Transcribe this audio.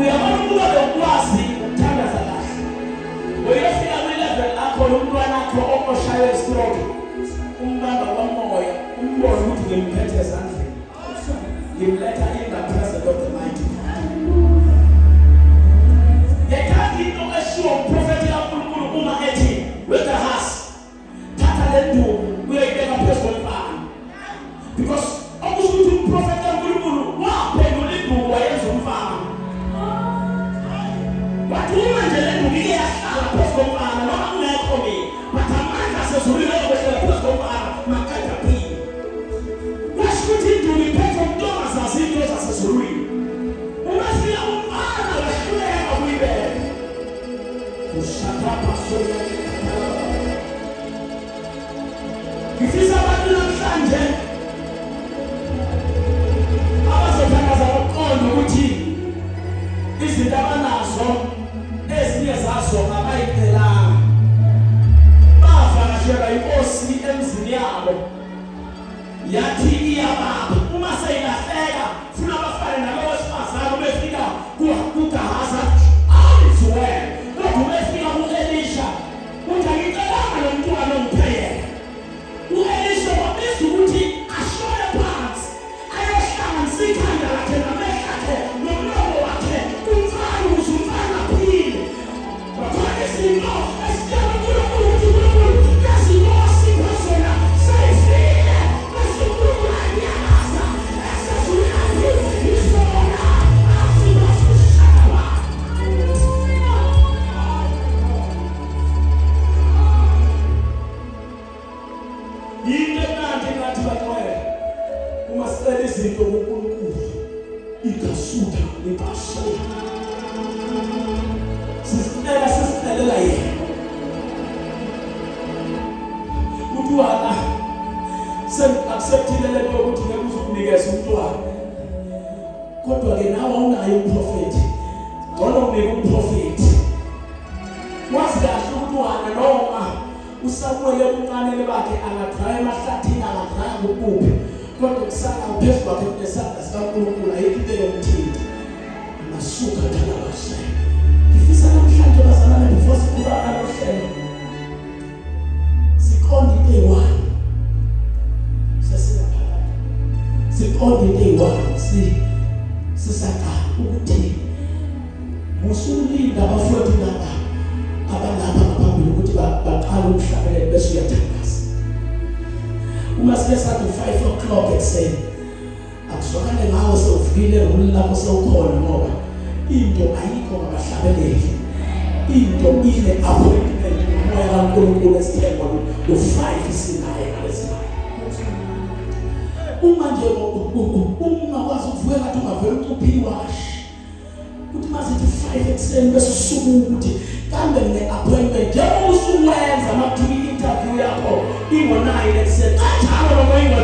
uyabona ukuba lokwazi ukuthandaza kahle uyofika kwi-level lakho lomntwana akho okoshayo estroke umbamba kwamoya umbone ukuthi ngimphethe ezandleni ngimletha in the presence of the mighty yekhathi into eshiwo umprofethi kaNkulunkulu uma ethi with the heart thatha le nduku uyayibeka phezu komfana because okusho ukuthi umprofethi kaNkulunkulu waphendula induku wayenza umfana wathi uma nje le nduku ike yahlala phezu komfana noma ungekho mina but amandla asezulwini ayokwehlela phezu komfana makadaphile washo ukuthi induku iphethe umntokazi zazinto zasezulwini uma sifika umfana wahluleka kuyibeka ushakapha soya ngifisa abantu namhlanje abazothandaza ngokuqonda ukuthi izinto abanazo ezinye zazo abayiphelanga bavakashela inkosi emzini yabo yathi iyababa uma seyilahleka funa abafane nalo wesifazane befika kuGahazi ayiziwele kodwa befika ku-Elisha uthi angicelanga lo mntwana ongipheyela u-Elisha wabiza ukuthi ashone phansi ayohlanganisa ikhanda lakhe namehlo akhe nomlomo wakhe kumfana ukuze umfana aphile wakhona izinto esitshela uNkulunkulu ukuthi uNkulunkulu yazinkosi phezona seyifile besinkulunkulu anyakaza esezulwini isona afika kushaka yinto emnandi ngathi baqwele uma sicela izinto kuNkulunkulu ikasutha ipasula sisicelela yena umntwana acceptile le nto ukuthi ngeke uzukunikeza umntwana kodwa-ke nawe awunayo umprofethi ngcono unika umprofethi wazi kahle umntwana noma uSamuel ebuncaneni bakhe angadraya emahlathini angadraya ngokuphi kodwa kusala uphezu kwakhe kunesandla sikaNkulunkulu ayikho into yomthinta angasuka thalabashe ngifisa namhlanje bazalwane before siqhubeka nohlelo siqonde into eyi-one sesilaphakathi siqonde into eyi-one sisaqala ukuthi musulinda abafowethu laba abalapha ngaphambili ukuthi baqala ukuhlabela bese uyathandaza uma sike sathi 5 o'clock ekuseni akuzwakale ngawo sewuvukile rule lapho sewukhona ngoba into ayikho ngabahlabeleli into ile appointment umoya kaNkulunkulu esithemba u5 isinaye ngalesinaye uma nje ungakwazi ukuvuka kathi ungavela ucuphiwashi ukuthi mazithi 5 ekuseni bese usuku ukuthi kambe ne-appointment njengoba usuwenza amathuba i-interview yakho ingo-9 ekuseni kanjalo noma ingo